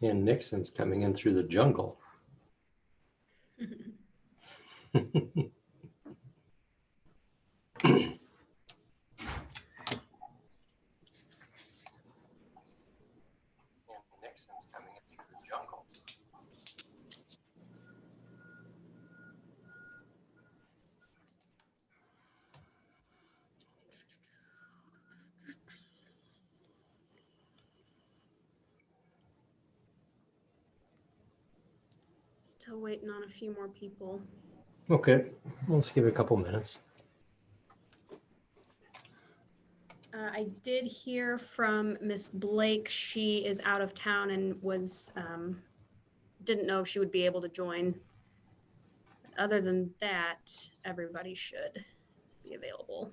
And Nixon's coming in through the jungle. Nixon's coming in through the jungle. Still waiting on a few more people. Okay, let's give it a couple minutes. I did hear from Miss Blake. She is out of town and was didn't know if she would be able to join. Other than that, everybody should be available.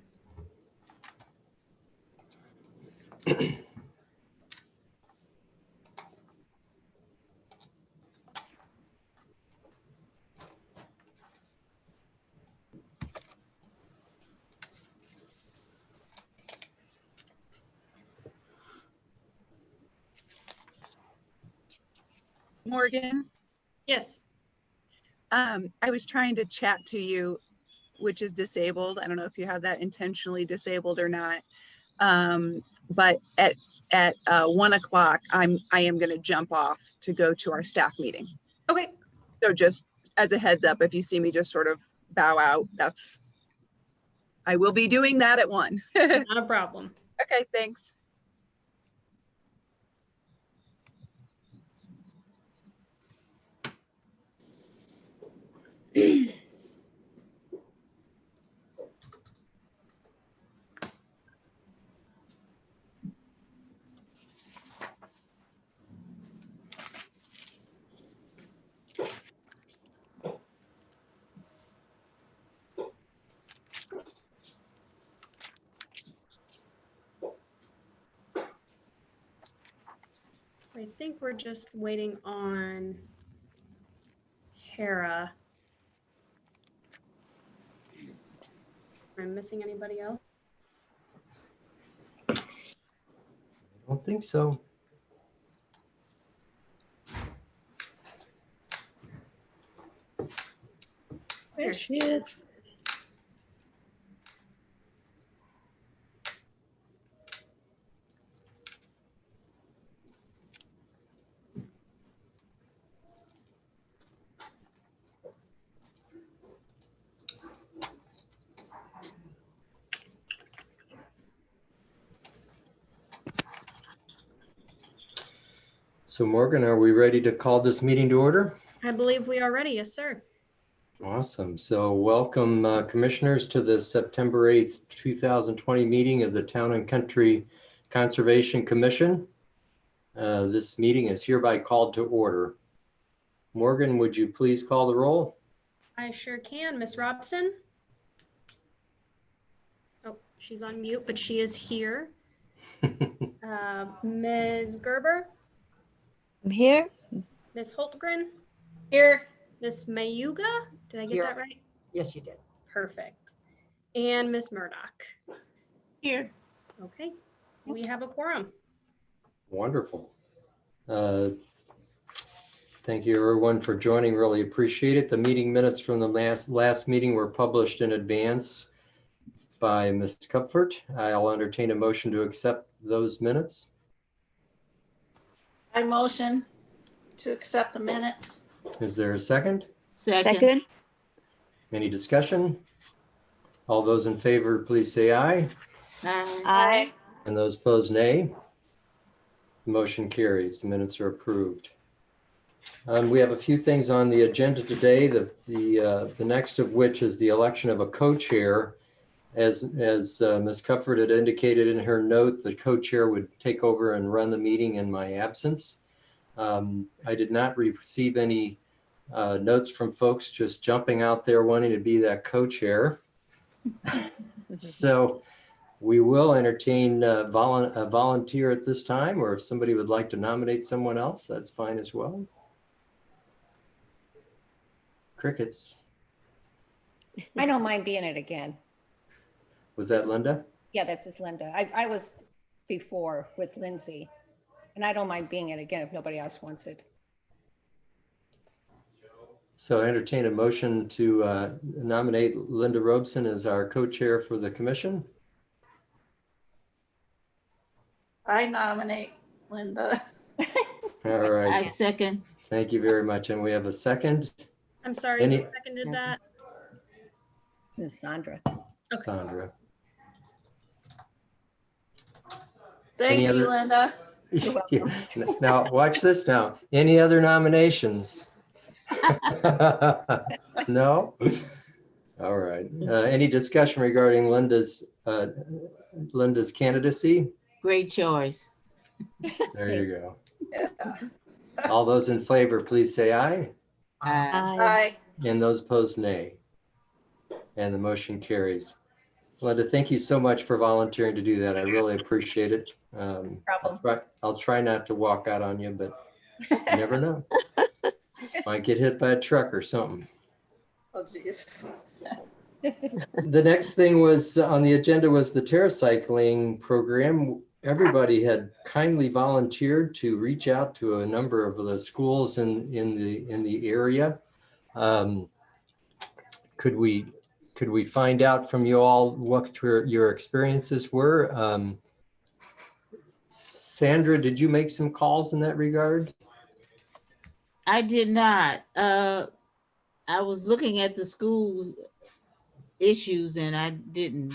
Morgan, Yes. I was trying to chat to you, which is disabled. I don't know if you have that intentionally disabled or not. But at 1 o'clock, I am going to jump off to go to our staff meeting. Okay. So just as a heads up, if you see me just sort of bow out, I will be doing that at 1. Not a problem. Okay, thanks. I think we're just waiting on Hera. Am I missing anybody else? I don't think so. There she is. So Morgan, are we ready to call this meeting to order? I believe we are ready. Yes, sir. Awesome. So welcome commissioners to the September 8th, 2020 meeting of the Town and Country Conservation Commission. This meeting is hereby called to order. Morgan, would you please call the roll? I sure can. Miss Robson? Oh, she's on mute, but she is here. Ms. Gerber? I'm here. Miss Holtgren? Here. Miss Mayuga? Did I get Here. that right? Yes, you did. Perfect. And Miss Murdoch? Here. Okay, we have a quorum. Wonderful. Thank you everyone for joining. Really appreciate it. The meeting minutes from the last meeting were published in advance by Ms. Kupfert. I'll entertain a motion to accept those minutes. I motion to accept the minutes. Is there a second? Second. Any discussion? All those in favor, please say aye. Aye. And those opposed, nay. Motion carries. The minutes are approved. We have a few things on the agenda today. The next of which is the election of a co-chair. As Ms. Kupfert had indicated in her note, the co-chair would take over and run the meeting in my absence. I did not receive any notes from folks just jumping out there wanting to be that co-chair. So we will entertain a volunteer at this time, or if somebody would like to nominate someone else, that's fine as well. Crickets. I don't mind being it again. Was that Linda? Yeah, that's just Linda. I was before with Lindsay. And I don't mind being it again if nobody else wants it. So I entertain a motion to nominate Linda Robeson as our co-chair for the commission. I nominate Linda. All I right, second. thank you very much. And we have a second, I'm sorry, Any- who seconded that? Ms. Sandra. Sandra. Thank Any you, other- Linda. Now, watch this now. Any other nominations? No? All right. Any discussion regarding Linda's candidacy? Great choice. There you go. All those in favor, please say aye. Aye. Aye. And those opposed, nay. And the motion carries. Linda, thank you so much for volunteering to do that. I really appreciate it. Problem. I'll try not to walk out on you, but you never know. Might get hit by a truck or something. Oh, geez. The next thing was on the agenda was the TerraCycling program. Everybody had kindly volunteered to reach out to a number of the schools in the area. Could we find out from you all what your experiences were? Sandra, did you make some calls in that regard? I did not. I was looking at the school issues and I didn't.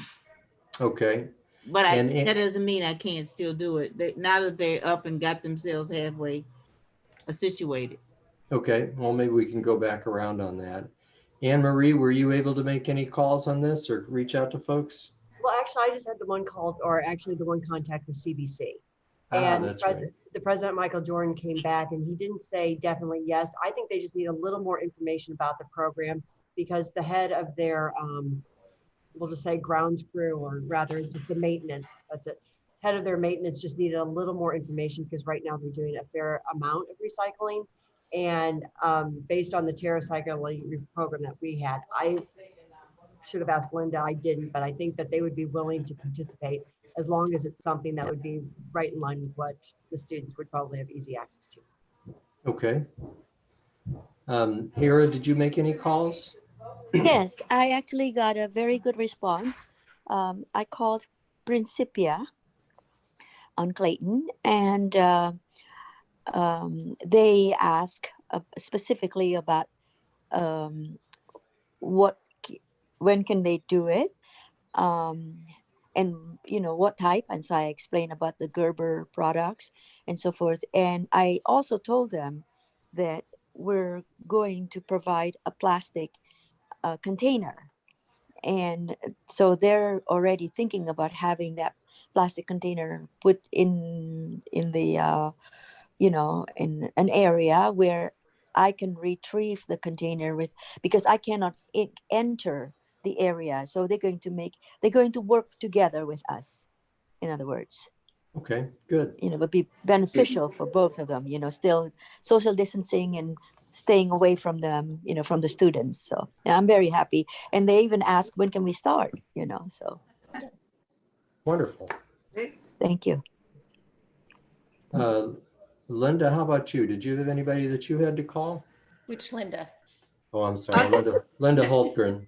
Okay, But And- that doesn't mean I can't still do it. Now that they're up and got themselves halfway situated. okay. Well, maybe we can go back around on that. Anne Marie, were you able to make any calls on this or reach out to folks? Well, actually, I just had the one call, or actually the one contact with CBC. Ah, And that's right. the President, Michael Jordan, came back and he didn't say definitely yes. I think they just need a little more information about the program because the head of their, we'll just say grounds crew, or rather just the maintenance, that's it. Head of their maintenance just needed a little more information because right now they're doing a fair amount of recycling. And based on the TerraCycling program that we had, I should have asked Linda, I didn't, but I think that they would be willing to participate as long as it's something that would be right in line with what the students would probably have easy access to. Okay. Hera, did you make any calls? Yes, I actually got a very good response. I called Principia on Clayton, and they asked specifically about when can they do it, and what type. And so I explained about the Gerber products and so forth. And I also told them that we're going to provide a plastic container. And so they're already thinking about having that plastic container put in the in an area where I can retrieve the container because I cannot enter the area. So they're going to work together with us. In other words, Okay, good. would be beneficial for both of them, still social distancing and staying away from them, from the students. So yeah, I'm very happy. And they even asked, when can we start, so Wonderful. thank you. Linda, how about you? Did you have anybody that you had to call? Which Linda? Oh, I'm sorry, Linda Holtgren.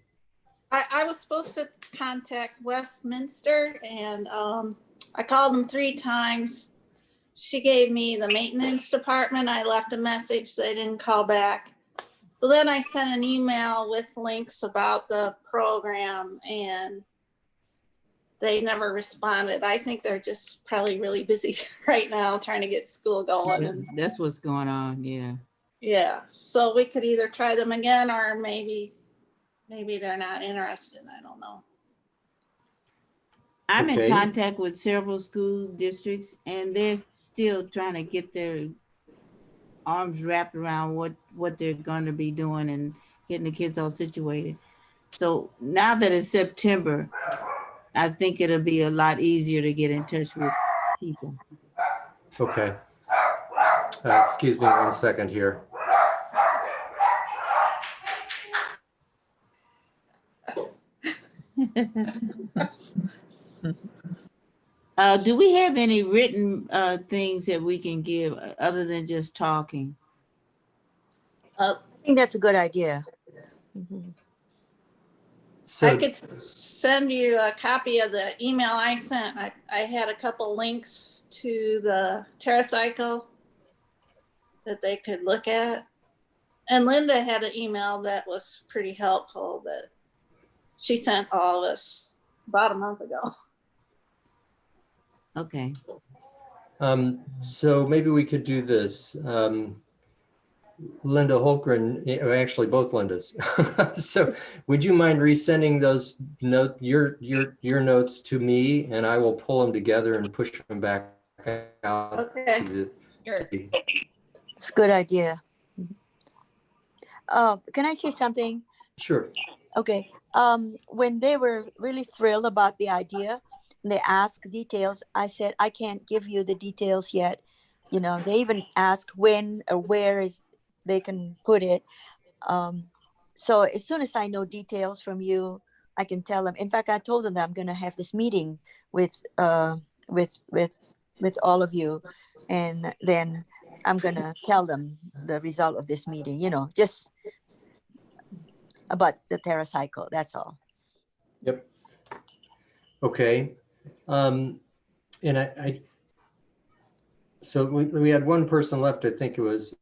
I was supposed to contact Westminster and I called them 3 times. She gave me the maintenance department. I left a message. They didn't call back. So then I sent an email with links about the program and they never responded. I think they're just probably really busy right now trying to get school going. And That's what's going on. Yeah. yeah, so we could either try them again or maybe they're not interested. I don't know. I'm Okay. in contact with several school districts and they're still trying to get their arms wrapped around what they're going to be doing and getting the kids all situated. So now that it's September, I think it'll be a lot easier to get in touch with people. Okay. Excuse me 1 second here. Do we have any written things that we can give other than just talking? I think that's a good idea. Mhm. So, I could send you a copy of the email I sent. I had a couple links to the TerraCycle that they could look at. And Linda had an email that was pretty helpful that she sent all of us about a month ago. Okay. so maybe we could do this. Linda Holgren, actually both Lindas. So would you mind resending those your notes to me, and I will pull them together and push them back out. Okay. Sure. It's a good idea. Can I say something? Sure. Okay. When they were really thrilled about the idea and they asked details, I said, I can't give you the details yet. You know, they even asked when or where they can put it. So as soon as I know details from you, I can tell them. In fact, I told them that I'm going to have this meeting with all of you, and then I'm going to tell them the result of this meeting. You know, just about the TerraCycle. That's all. Yep. Okay. And so we had one person left. I think it was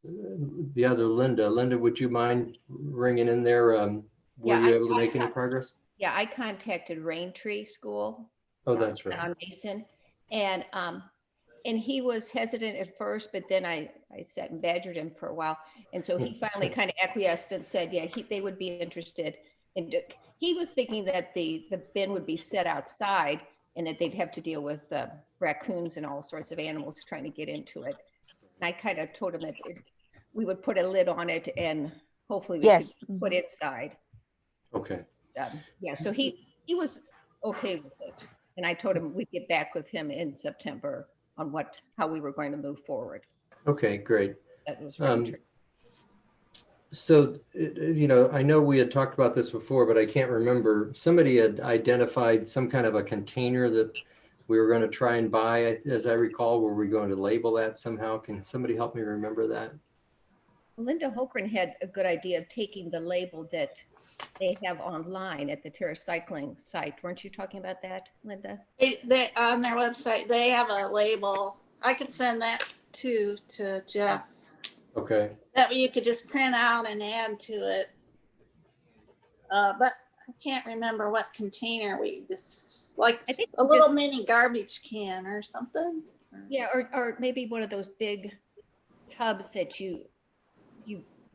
the other Linda. Linda, would you mind ringing in there? Were Yeah, you able to make any progress? Yeah, I contacted Rain Tree School. Oh, that's right. On Mason, and he was hesitant at first, but then I sat and badgered him for a while, and so he finally kind of acquiesced and said, yeah, they would be interested. And he was thinking that the bin would be set outside and that they'd have to deal with raccoons and all sorts of animals trying to get into it. And I kind of told him that we would put a lid on it and hopefully we Yes. could put it inside. Okay. Yeah, so he was okay with it. And I told him we'd get back with him in September on how we were going to move forward. Okay, great. That was really true. So, you know, I know we had talked about this before, but I can't remember. Somebody had identified some kind of a container that we were going to try and buy, as I recall. Were we going to label that somehow? Can somebody help me remember that? Linda Holgren had a good idea of taking the label that they have online at the TerraCycling site. Weren't you talking about that, Linda? They on their website, they have a label. I could send that to Jeff. Okay. That you could just print out and add to it. But I can't remember what container we just, like I think a little mini garbage can or something. Yeah, or maybe one of those big tubs that you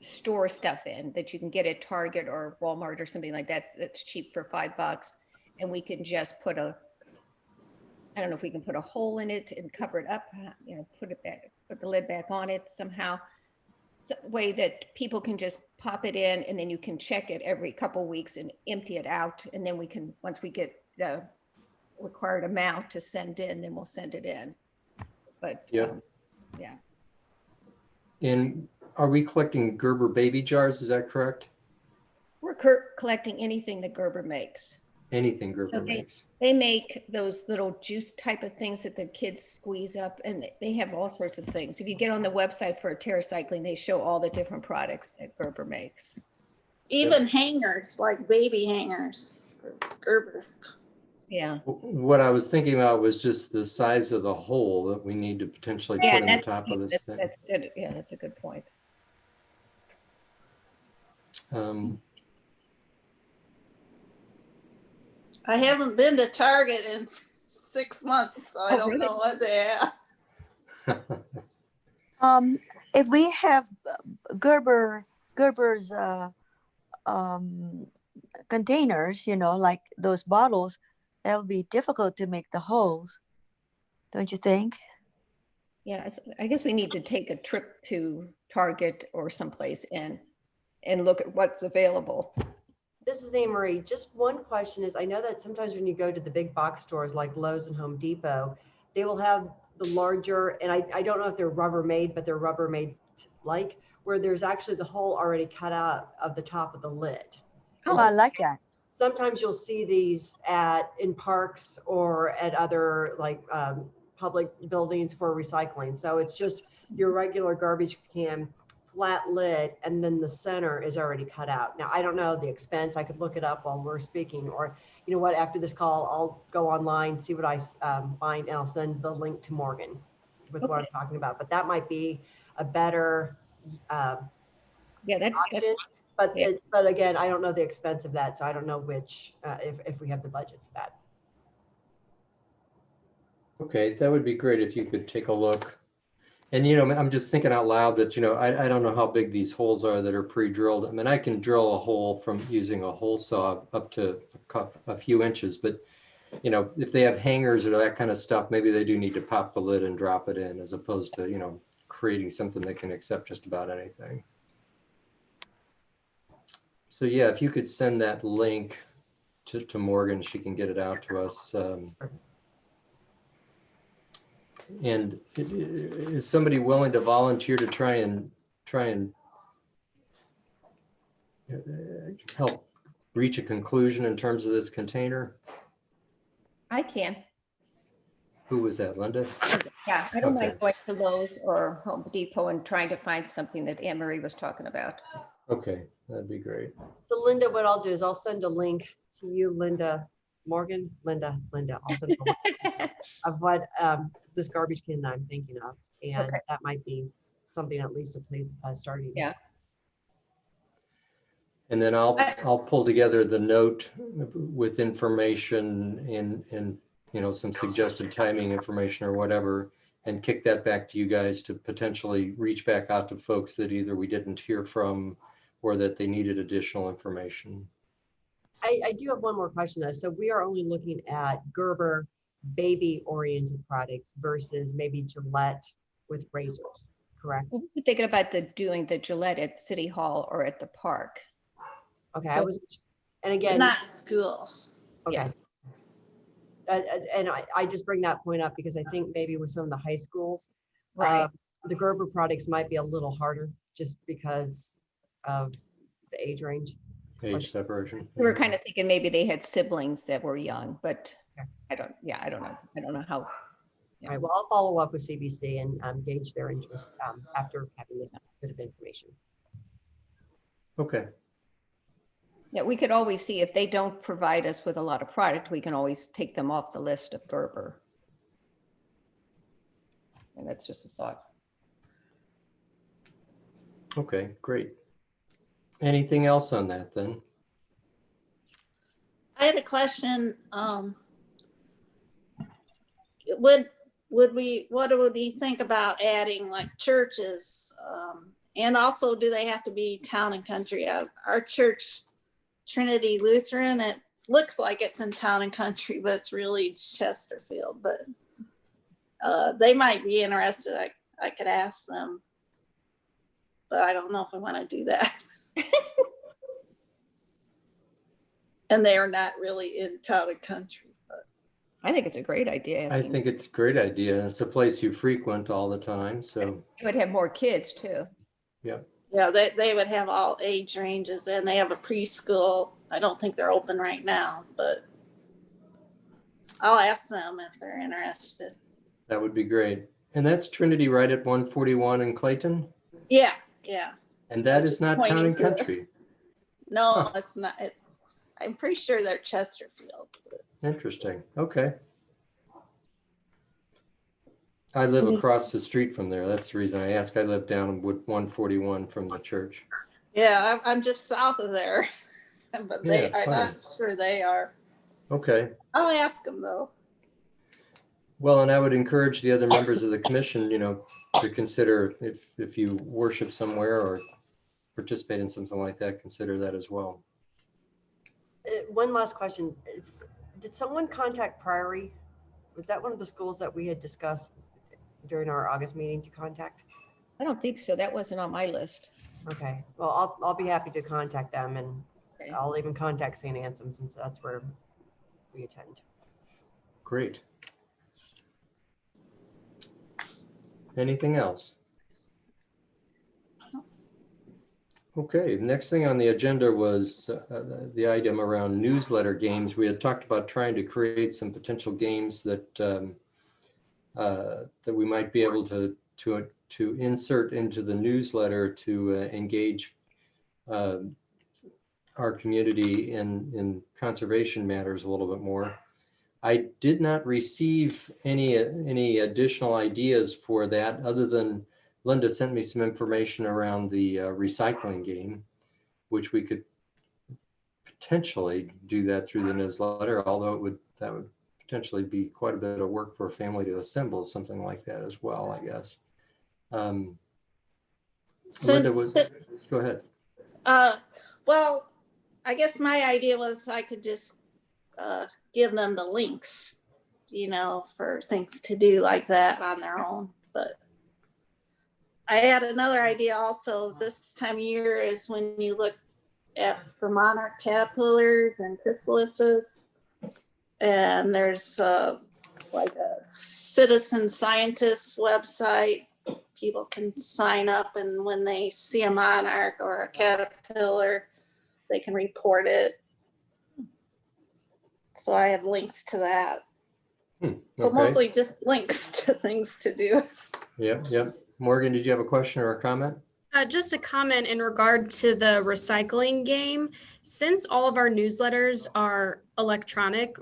store stuff in that you can get at Target or Walmart or something like that. That's cheap for $5, and we can just put I don't know if we can put a hole in it and cover it up. You know, put it back, put the lid back on it somehow. It's a way that people can just pop it in, and then you can check it every couple of weeks and empty it out, and then we can, once we get the required amount to send in, then we'll send it in. But yeah. Yeah. And are we collecting Gerber baby jars? Is that correct? We're collecting anything that Gerber makes. Anything Gerber So makes. They make those little juice type of things that the kids squeeze up, and they have all sorts of things. If you get on the website for TerraCycling, they show all the different products that Gerber makes. Even hangers, like baby hangers, Gerber. Yeah. What I was thinking about was just the size of the hole that we need to potentially put in the top of this thing. That's good. Yeah, that's a good point. I haven't been to Target in 6 months, so I don't really? know what they have. If we have Gerber's containers, you know, like those bottles, that would be difficult to make the holes, don't you think? Yeah, I guess we need to take a trip to Target or someplace and look at what's available. This is Anne Marie. Just one question is, I know that sometimes when you go to the big box stores like Lowe's and Home Depot, they will have the larger, and I don't know if they're Rubbermaid, but they're Rubbermaid like, where there's actually the hole already cut out of the top of the lid. Oh, I like that. sometimes you'll see these in parks or at other like public buildings for recycling. So it's just your regular garbage can, flat lid, and then the center is already cut out. Now, I don't know the expense. I could look it up while we're speaking, or you know what, after this call, I'll go online, see what I find, and I'll send the link to Morgan with what I'm talking about. But that might be a better Yeah, option. But yeah. but again, I don't know the expense of that, so I don't know which if we have the budget for that. Okay, that would be great if you could take a look. And, you know, I'm just thinking out loud that, you know, I don't know how big these holes are that are pre-drilled. I mean, I can drill a hole from using a hole saw up to a few inches, but, you know, if they have hangers or that kind of stuff, maybe they do need to pop the lid and drop it in as opposed to, you know, creating something that can accept just about anything. So yeah, if you could send that link to Morgan, she can get it out to us. And is somebody willing to volunteer to try and help reach a conclusion in terms of this container? I can. Who was that, Linda? Yeah, I don't mind Okay. going to Lowe's or Home Depot and trying to find something that Anne Marie was talking about. Okay, that'd be great. So Linda, what I'll do is I'll send a link to you, Linda, Morgan, Linda. I'll send a link of what this garbage can that I'm thinking of, and Okay. that might be something at least a place starting. Yeah. And then I'll pull together the note with information and you know, some suggested timing information or whatever, and kick that back to you guys to potentially reach back out to folks that either we didn't hear from or that they needed additional information. I do have one more question though. So we are only looking at Gerber baby oriented products versus maybe Gillette with razors, correct? We're thinking about doing the Gillette at City Hall or at the park. Okay, So- I was, and again, Not schools. okay. And I just bring that point up because I think maybe with some of the high schools, Right. the Gerber products might be a little harder just because of the age range. Age separation. We were kind of thinking maybe they had siblings that were young, but Okay. I don't know. I don't know how. All right, well, I'll follow up with CBC and gauge their interest after having this bit of information. Okay. Yeah, we could always see if they don't provide us with a lot of product, we can always take them off the list of Gerber. And that's just a thought. Okay, great. Anything else on that then? I had a question. What would we think about adding like churches? And also, do they have to be town and country? Our church, Trinity Lutheran, it looks like it's in town and country, but it's really Chesterfield. But they might be interested. I could ask them, but I don't know if I want to do that. And they are not really in town and country. But I think it's a great idea. I think it's a great idea. It's a place you frequent all the time, so. It would have more kids too. Yeah. yeah, they would have all age ranges, and they have a preschool. I don't think they're open right now, but I'll ask them if they're interested. That would be great. And that's Trinity right at 141 in Clayton? Yeah. And that That's is just not town pointing and to it. country. No, Huh. it's not. I'm pretty sure they're Chesterfield. But Interesting. Okay. I live across the street from there. That's the reason I ask. I live down in 141 from the church. yeah, I'm just south of there, but Yeah, I'm not fine. sure they are. Okay. I'll ask them though. Well, and I would encourage the other members of the commission, you know, to consider if you worship somewhere or participate in something like that, consider that as well. One last question. Did someone contact Priory? Was that one of the schools that we had discussed during our August meeting to contact? I don't think so. That wasn't on my list. Okay, well, I'll be happy to contact them, and Okay. I'll even contact St. Anselm since that's where we attend. Great. Anything else? Okay, next thing on the agenda was the item around newsletter games. We had talked about trying to create some potential games that that we might be able to insert into the newsletter to engage our community in conservation matters a little bit more. I did not receive any additional ideas for that, other than Linda sent me some information around the recycling game, which we could potentially do that through the newsletter, although that would potentially be quite a bit of work for a family to assemble something like that as well, I guess. Linda, go ahead. Well, I guess my idea was I could just give them the links, for things to do like that on their own. But I had another idea also. This time of year is when you look for monarch caterpillars and chrysalises, and there's like a citizen scientist website. People can sign up, and when they see a monarch or a caterpillar, they can report it. So I have links to that. So Okay. mostly just links to things to do. Yep. Morgan, did you have a question or a comment? Just a comment in regard to the recycling game. Since all of our newsletters are electronic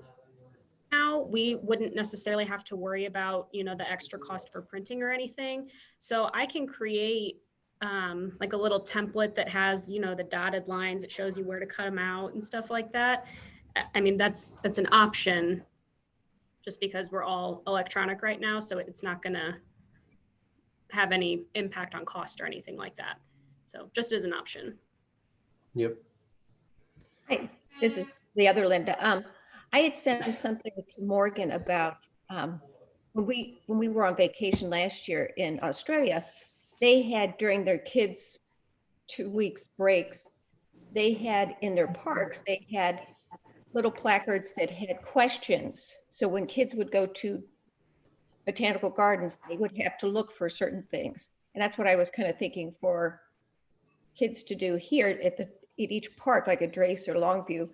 now, we wouldn't necessarily have to worry about, the extra cost for printing or anything. So I can create like a little template that has, the dotted lines. It shows you where to cut them out and stuff like that. I mean, that's an option, just because we're all electronic right now. So it's not going to have any impact on cost or anything like that. So just as an option. Yep. Hi, this is the other Linda. I had sent something to Morgan about when we were on vacation last year in Australia. They had, during their kids' 2 weeks breaks, they had in their parks, they had little placards that had questions. So when kids would go to botanical gardens, they would have to look for certain things. And that's what I was kind of thinking for kids to do here at each park, like a Drace or Longview.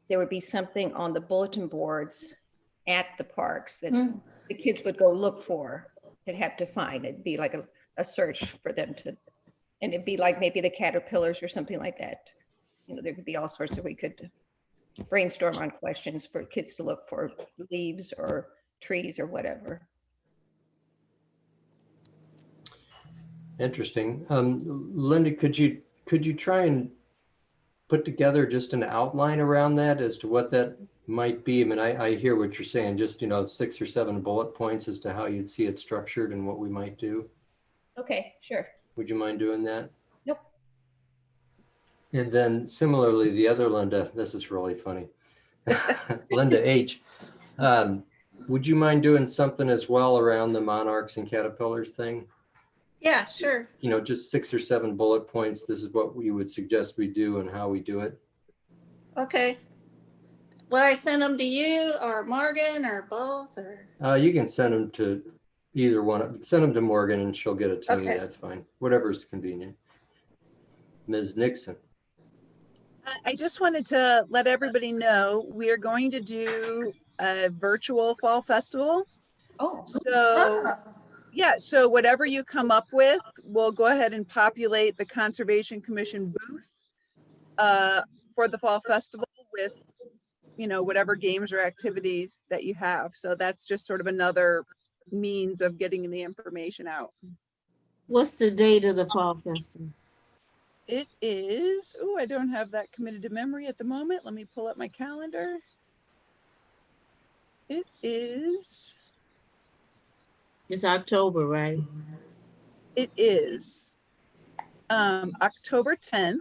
There would be something on the bulletin boards at the parks that the kids would go look for, they'd have to find. It'd be like a search for them to, and it'd be like maybe the caterpillars or something like that. There could be all sorts of, we could brainstorm on questions for kids to look for, leaves or trees or whatever. Interesting. Linda, could you try and put together just an outline around that as to what that might be? I mean, I hear what you're saying, just, 6 or 7 bullet points as to how you'd see it structured and what we might do. Okay, sure. Would you mind doing that? Nope. And then similarly, the other Linda, this is really funny. Linda H. Would you mind doing something as well around the monarchs and caterpillars thing? Yeah, sure. Just 6 or 7 bullet points. This is what we would suggest we do and how we do it. Okay. Will I send them to you or Morgan or both? Or You can send them to either one. Send them to Morgan and she'll get it to me. Okay. That's fine. Whatever's convenient. Ms. Nixon. I just wanted to let everybody know we are going to do a virtual fall festival. Oh, So yeah, so whatever you come up with, we'll go ahead and populate the Conservation Commission booth for the fall festival with, whatever games or activities that you have. So that's just sort of another means of getting the information out. What's the date of the fall festival? It is, oh, I don't have that committed to memory at the moment. Let me pull up my calendar. It is. It's October, right? It is October 10th.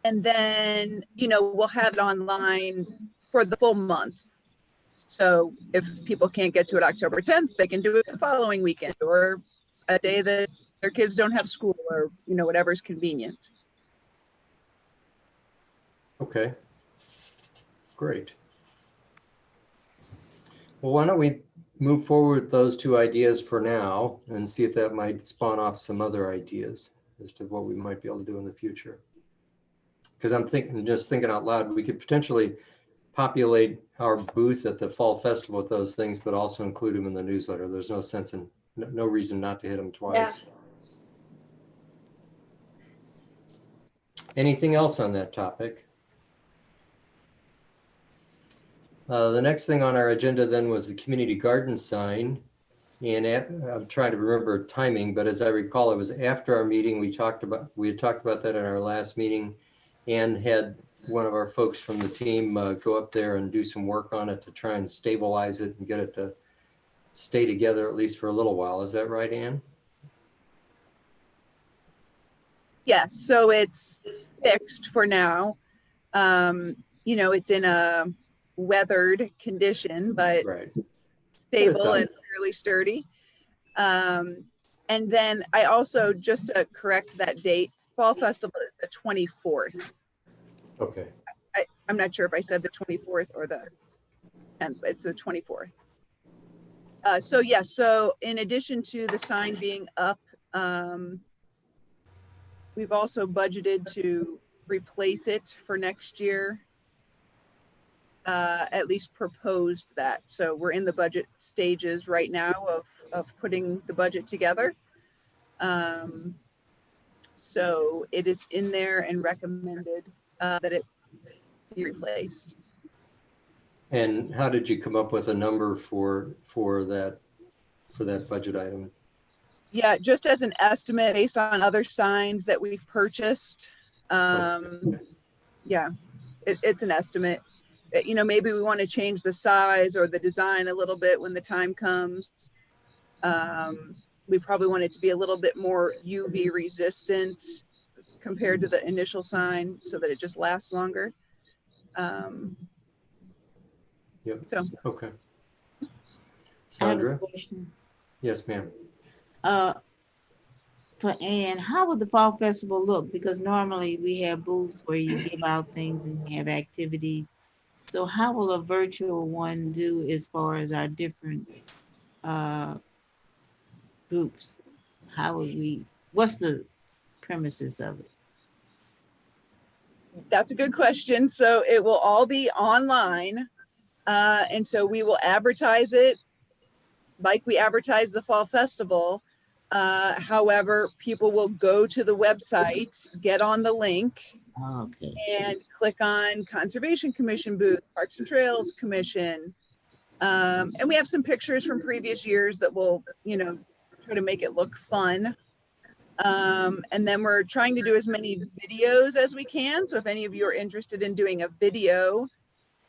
And then, we'll have it online for the full month. So if people can't get to it October 10th, they can do it the following weekend or a day that their kids don't have school or, whatever's convenient. Okay. Great. Well, why don't we move forward with those 2 ideas for now and see if that might spawn off some other ideas. as to what we might be able to do in the future. Because I'm thinking, just thinking out loud, we could potentially populate our booth at the Fall Festival with those things, but also include them in the newsletter. There's no sense in, no reason not to hit them twice. Anything else on that topic? The next thing on our agenda then was the community garden sign. And I'm trying to remember timing, but as I recall, it was after our meeting. We had talked about that in our last meeting, and had one of our folks from the team go up there and do some work on it to try and stabilize it and get it to stay together at least for a little while. Is that right, Ann? Yes, so it's fixed for now. You know, it's in a weathered condition, but Right. stable and fairly sturdy. And then I also, just to correct that date, Fall Festival is the 24th. Okay. I'm not sure if I said the 24th or the 10th, but it's the 24th. So yeah, so in addition to the sign being up, we've also budgeted to replace it for next year. At least proposed that. So we're in the budget stages right now of putting the budget together. So it is in there and recommended that it be replaced. And how did you come up with a number for that budget item? Yeah, just as an estimate based on other signs that we've purchased. Yeah, it's an estimate. You know, maybe we want to change the size or the design a little bit when the time comes. We probably want it to be a little bit more UV resistant compared to the initial sign so that it just lasts longer. Yep. So. Okay. I have a Sandra? question. Yes, ma'am. For Ann, how would the Fall Festival look? Because normally we have booths where you give out things and you have activities. So how will a virtual one do as far as our different groups? How would what's the premises of it? That's a good question. So it will all be online. And so we will advertise it like we advertise the Fall Festival. However, people will go to the website, get on the link, Okay. and click on Conservation Commission booth, Parks and Trails Commission. And we have some pictures from previous years that will, you know, try to make it look fun. And then we're trying to do as many videos as we can. So if any of you are interested in doing a video,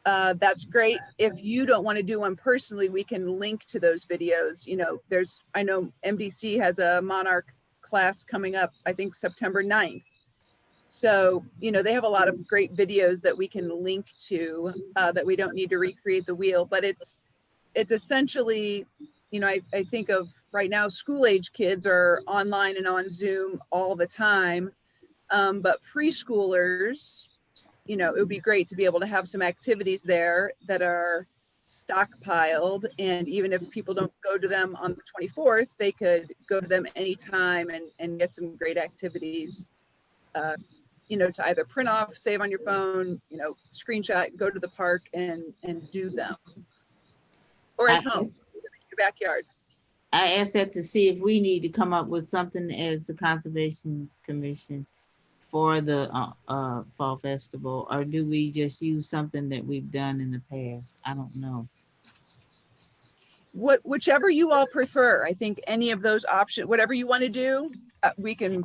that's great. If you don't want to do one personally, we can link to those videos. You know, I know MDC has a Monarch class coming up, I think September 9th. So, you know, they have a lot of great videos that we can link to that we don't need to recreate the wheel, but it's essentially, you know, I think of right now, school age kids are online and on Zoom all the time. But preschoolers, you know, it would be great to be able to have some activities there that are stockpiled. And even if people don't go to them on the 24th, they could go to them anytime and get some great activities, you know, to either print off, save on your phone, you know, screenshot, go to the park and do them. Or at home, in your backyard. I asked that to see if we need to come up with something as the Conservation Commission for the Fall Festival, or do we just use something that we've done in the past? I don't know. Whichever you all prefer. I think any of those options, whatever you want to do, we can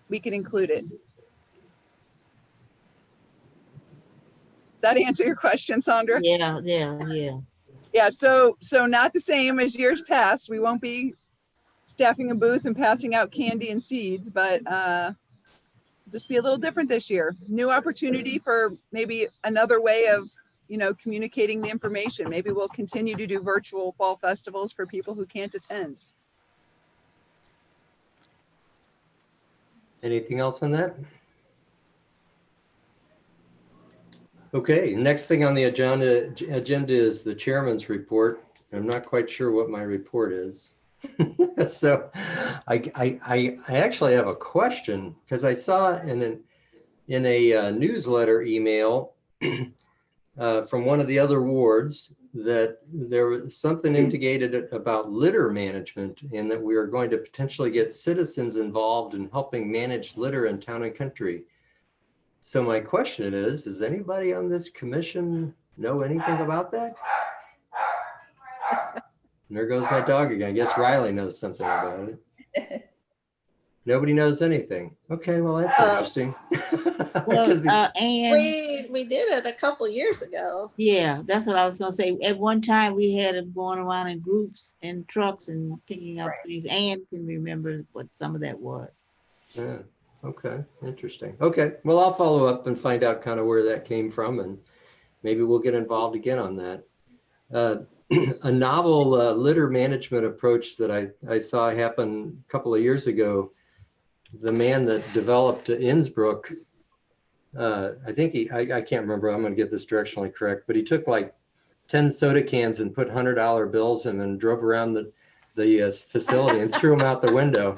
include it. Does that answer your question, Sandra? Yeah. Yeah, so not the same as years past. We won't be staffing a booth and passing out candy and seeds, but just be a little different this year. New opportunity for maybe another way of, you know, communicating the information. Maybe we'll continue to do virtual fall festivals for people who can't attend. Anything else on that? Okay, next thing on the agenda is the chairman's report. I'm not quite sure what my report is. So I actually have a question because I saw in a newsletter email from one of the other wards that there was something indicated about litter management and that we are going to potentially get citizens involved in helping manage litter in town and country. So my question is, does anybody on this commission know anything about that? And there goes my dog again. I guess Riley knows something about it. Nobody knows anything. Okay, well, that's interesting. Well, 'Cause the- and We did it a couple years ago. yeah, that's what I was gonna say. At one time, we had them going around in groups and trucks and picking up things. Ann can remember what some of that was. Yeah, okay, interesting. Okay, well, I'll follow up and find out kind of where that came from, and maybe we'll get involved again on that. A novel litter management approach that I saw happen a couple of years ago, the man that developed Innsbruck, I think I can't remember, I'm gonna get this directionally correct, but he took like 10 soda cans and put $100 bills in and drove around the facility and threw them out the window.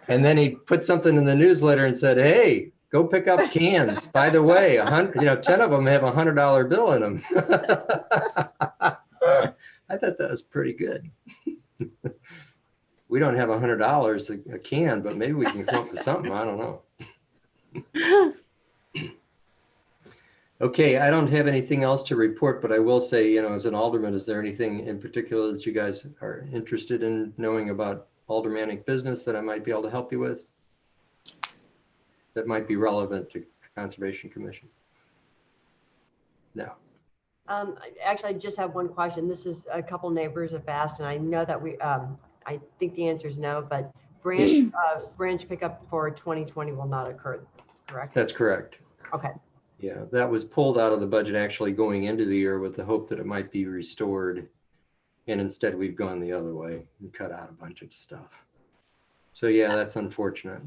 And then he put something in the newsletter and said, hey, go pick up cans. By the way, 10 of them have a $100 bill in them. I thought that was pretty good. We don't have $100 a can, but maybe we can come up with something. I don't know. Okay, I don't have anything else to report, but I will say, as an alderman, is there anything in particular that you guys are interested in knowing about aldermanic business that I might be able to help you with? That might be relevant to Conservation Commission? No. Actually, I just have one question. This is a couple neighbors have asked, and I know that I think the answer is no, but branch pickup for 2020 will not occur, correct? That's correct. Okay. Yeah, that was pulled out of the budget actually going into the year with the hope that it might be restored. And instead we've gone the other way and cut out a bunch of stuff. So yeah, that's unfortunate.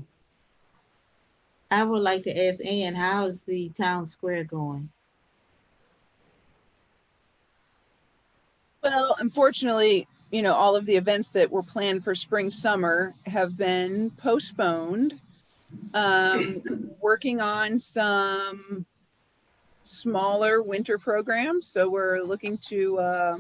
I would like to ask Ann, how is the town square going? Well, unfortunately, all of the events that were planned for spring, summer have been postponed. Working on some smaller winter programs. So we're looking to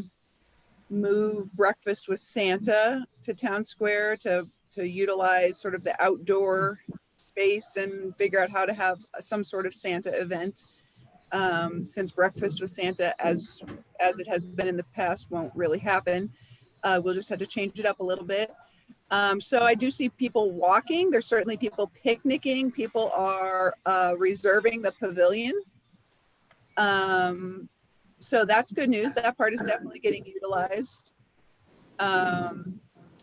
move Breakfast with Santa to Town Square to utilize sort of the outdoor space and figure out how to have some sort of Santa event. Since Breakfast with Santa, as it has been in the past, won't really happen. We'll just have to change it up a little bit. So I do see people walking. There's certainly people picnicking. People are reserving the pavilion. So that's good news. That part is definitely getting utilized. The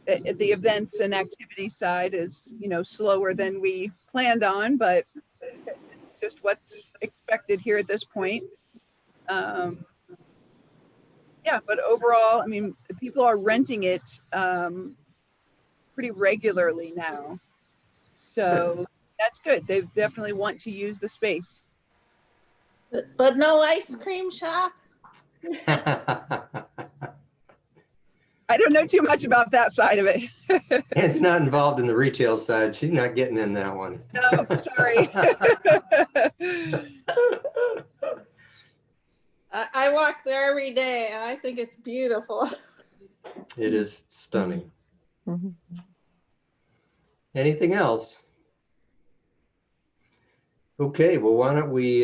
events and activity side is, slower than we planned on, but it's just what's expected here at this point. Yeah, but overall, I mean, people are renting it pretty regularly now. So that's good. They definitely want to use the space. But no ice cream shop? I don't know too much about that side of it. It's not involved in the retail side. She's not getting in that one. No, sorry. I walk there every day and I think it's beautiful. It is stunning. Mhm. Anything else? Okay, well, why don't we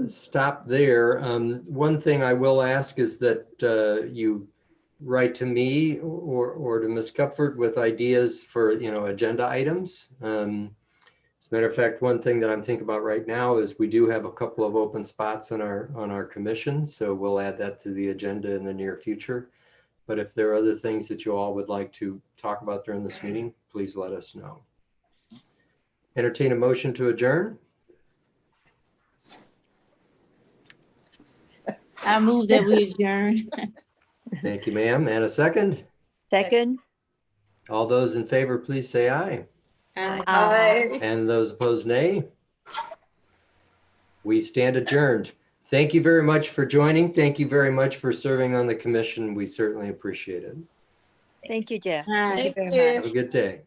stop there. One thing I will ask is that you write to me or to Ms. Cupford with ideas for, agenda items. As a matter of fact, one thing that I'm thinking about right now is we do have a couple of open spots on our commission, so we'll add that to the agenda in the near future. But if there are other things that you all would like to talk about during this meeting, please let us know. Entertain a motion to adjourn. I move that we adjourn. Thank you, ma'am. And a second. Second. All those in favor, please say aye. I And those opposed, nay. We stand adjourned. Thank you very much for joining. Thank you very much for serving on the commission. We certainly appreciate it. Thank you, Jeff. All right. Thank you Thank very you. much. Have a good day.